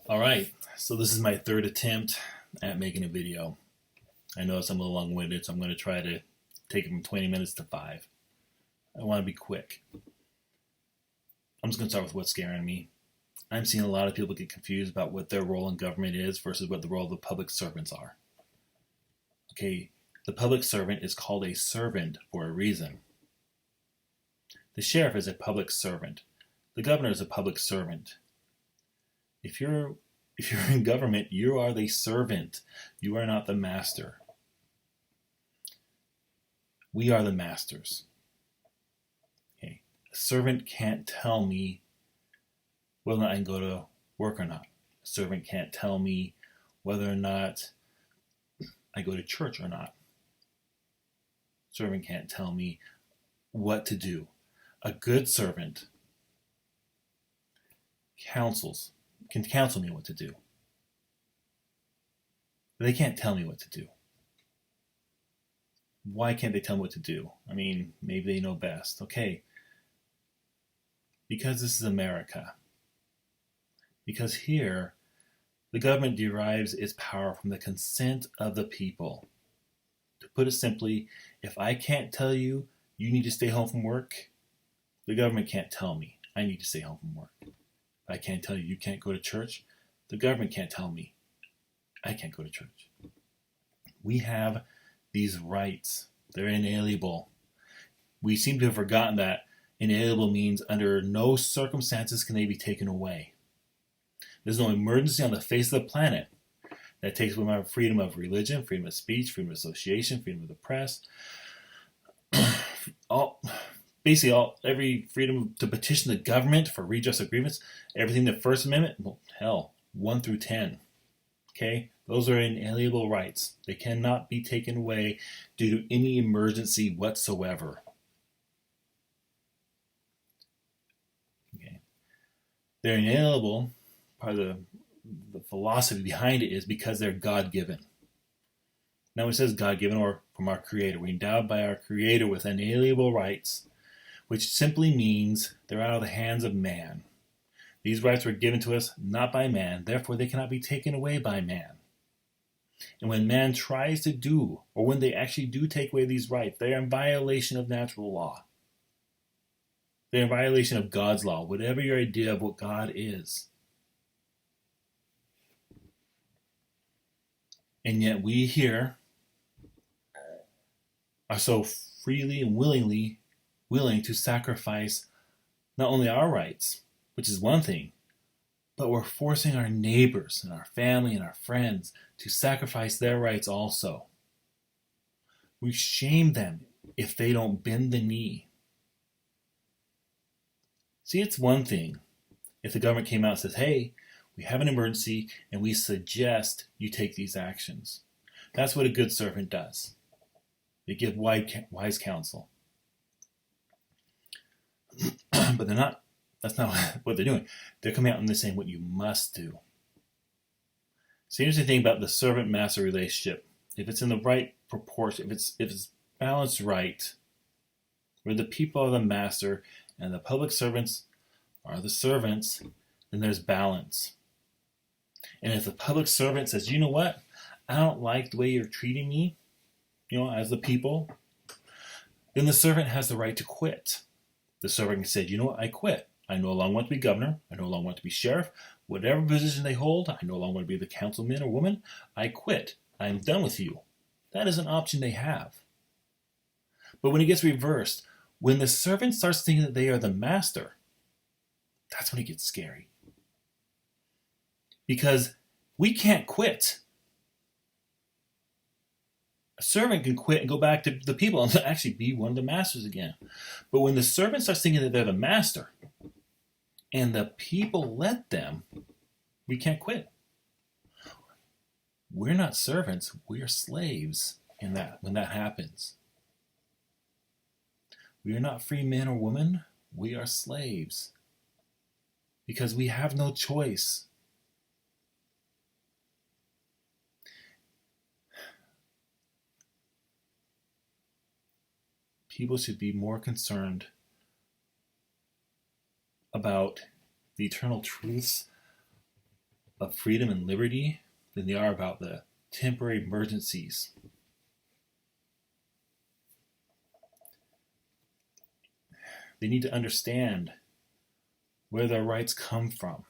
Alright, so this is my third attempt at making a video. I notice I'm a little long-winded, so I'm going to try to take it from 20 minutes to 5. I want to be quick. I'm just going to start with what's scaring me. I'm seeing a lot of people get confused about what their role in government is versus what the role of the public servants are. Okay, the public servant is called a servant for a reason. The sheriff is a public servant. The governor is a public servant. If you're in government, you are the servant. You are not the master. We are the masters. Okay. A servant can't tell me whether or not I can go to work or not. A servant can't tell me whether or not I go to church or not. A servant can't tell me what to do. A good servant can counsel me what to do. But they can't tell me what to do. Why can't they tell me what to do? I mean, maybe they know best. Okay. Because this is America. Because here, the government derives its power from the consent of the people. To put it simply, if I can't tell you you need to stay home from work, the government can't tell me I need to stay home from work. If I can't tell you you can't go to church, the government can't tell me I can't go to church. We have these rights. They're inalienable. We seem to have forgotten that inalienable means under no circumstances can they be taken away. There's no emergency on the face of the planet that takes away my freedom of religion, freedom of speech, freedom of association, freedom of the press, every freedom to petition the government for redress of grievance, everything in the First Amendment, well, hell, 1 through 10. Okay? Those are inalienable rights. They cannot be taken away due to any emergency whatsoever. Okay? They're inalienable. Part of the philosophy behind it is because they're God-given. Now it says God-given or from our Creator. We're endowed by our Creator with inalienable rights, which simply means they're out of the hands of man. These rights were given to us not by man, therefore they cannot be taken away by man. And when man tries to do, or when they actually do take away these rights, they are in violation of natural law. They're in violation of God's law, whatever your idea of what God is. And yet we here are so freely and willing to sacrifice not only our rights, which is one thing, but we're forcing our neighbors and our family and our friends to sacrifice their rights also. We shame them if they don't bend the knee. See, it's one thing if the government came out and says, hey, we have an emergency and we suggest you take these actions. That's what a good servant does. They give wise counsel. But that's not what they're doing. They're coming out and they're saying what you must do. So here's the thing about the servant-master relationship. If it's in the right proportion, if it's balanced right, where the people are the master and the public servants are the servants, then there's balance. And if the public servant says, you know what, I don't like the way you're treating me, as the people, then the servant has the right to quit. The servant can say, you know what, I quit. I no longer want to be governor. I no longer want to be sheriff. Whatever position they hold, I no longer want to be the councilman or woman. I quit. I am done with you. That is an option they have. But when it gets reversed, when the servant starts thinking that they are the master, that's when it gets scary. Because we can't quit. A servant can quit and go back to the people and actually be one of the masters again. But when the servant starts thinking that they're the master and the people let them, we can't quit. We're not servants, we're slaves when that happens. We are not free men or women, we are slaves. Because we have no choice. People should be more concerned about the eternal truths of freedom and liberty than they are about the temporary emergencies. They need to understand where their rights come from.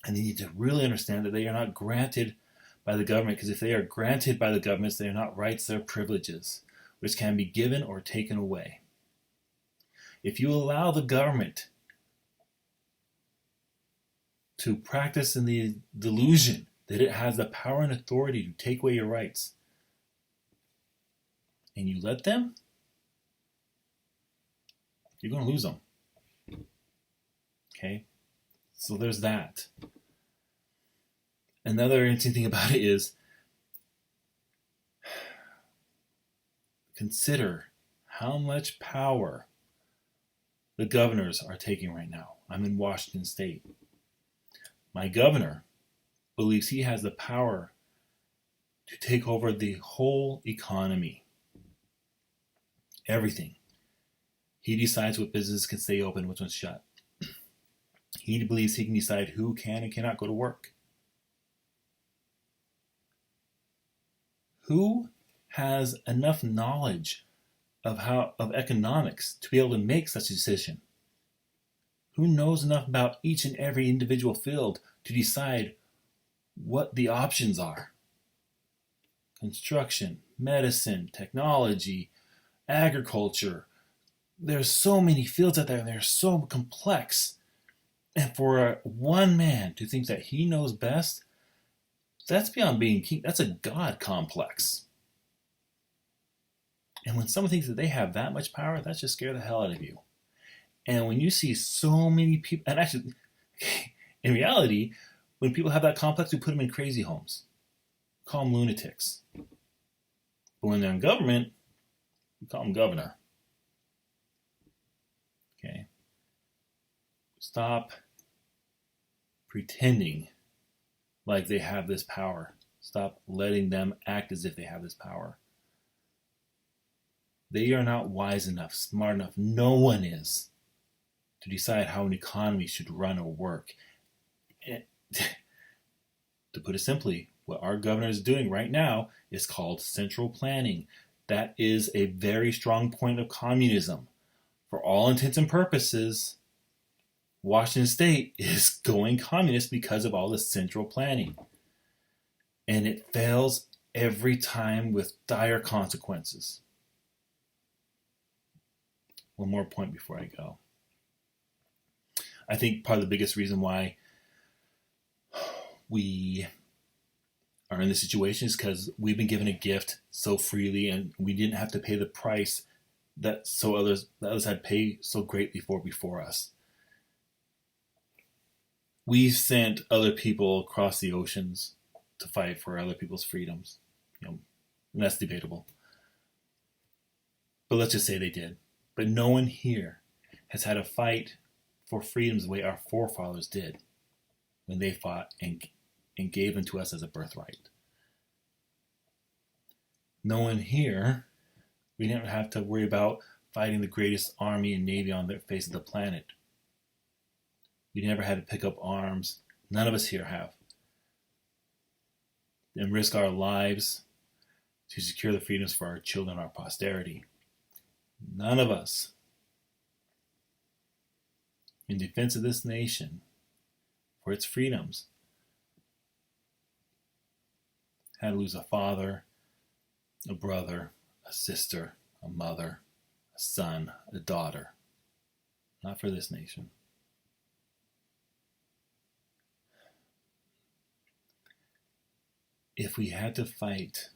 And they need to really understand that they are not granted by the government, because if they are granted by the governments, they are not rights, they're privileges, which can be given or taken away. If you allow the government to practice in the delusion that it has the power and authority to take away your rights, and you let them, you're going to lose them. Okay? So there's that. Another interesting thing about it is, consider how much power the governors are taking right now. I'm in Washington State. My governor believes he has the power to take over the whole economy. Everything. He decides what businesses can stay open, which ones shut. He believes he can decide who can and cannot go to work. Who has enough knowledge of economics to be able to make such a decision? Who knows enough about each and every individual field to decide what the options are? Construction, medicine, technology, agriculture. There's so many fields out there, and they're so complex. And for one man to think that he knows best, that's beyond being king. That's a God complex. And when someone thinks that they have that much power, that just scares the hell out of you. And when you see so many people, and actually, in reality, when people have that complex, we put them in crazy homes. We call them lunatics. But when they're in government, we call them governor. Okay? Stop pretending like they have this power. Stop letting them act as if they have this power. They are not wise enough, smart enough, no one is, to decide how an economy should run or work. And to put it simply, what our governor is doing right now is called central planning. That is a very strong point of communism. For all intents and purposes, Washington State is going communist because of all the central planning. And it fails every time with dire consequences. One more point before I go. I think part of the biggest reason why we are in this situation is because we've been given a gift so freely, and we didn't have to pay the price that others had paid so greatly for before us. We've sent other people across the oceans to fight for other people's freedoms. And that's debatable. But let's just say they did. But no one here has had a fight for freedoms the way our forefathers did when they fought and gave them to us as a birthright. No one here, we didn't have to worry about fighting the greatest army and navy on the face of the planet. We never had to pick up arms. None of us here have. And risk our lives to secure the freedoms for our children, our posterity. None of us, in defense of this nation, for its freedoms, had to lose a father, a brother, a sister, a mother, a son, a daughter. Not for this nation. If we had to fight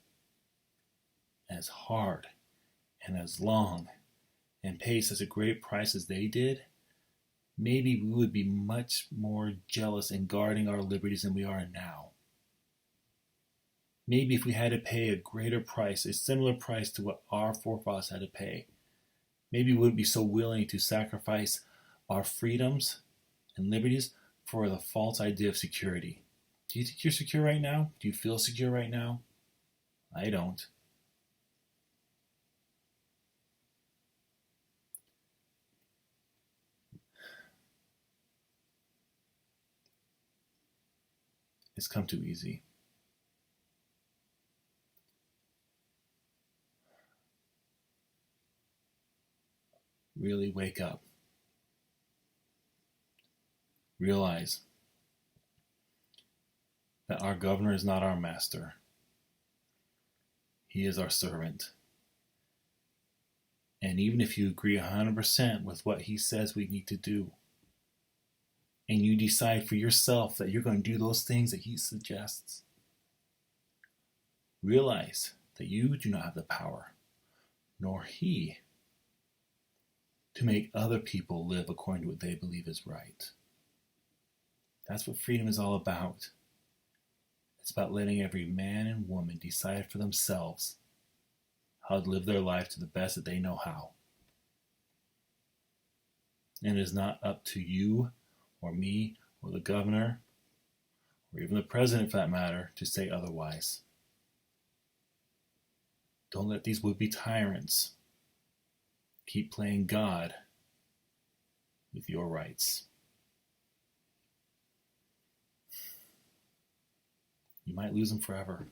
as hard and as long and pay such a great price as they did, maybe we would be much more jealous in guarding our liberties than we are now. Maybe if we had to pay a greater price, a similar price to what our forefathers had to pay, maybe we wouldn't be so willing to sacrifice our freedoms and liberties for the false idea of security. Do you think you're secure right now? Do you feel secure right now? I don't. it's come too easy. Really wake up. Realize that our governor is not our master. He is our servant. And even if you agree 100% with what he says we need to do, and you decide for yourself that you're going to do those things that he suggests, realize that you do not have the power, nor he, to make other people live according to what they believe is right. That's what freedom is all about. It's about letting every man and woman decide for themselves how to live their life to the best that they know how. And it is not up to you or me or the governor or even the president for that matter to say otherwise. Don't let these would-be tyrants keep playing God with your rights. You might lose them forever.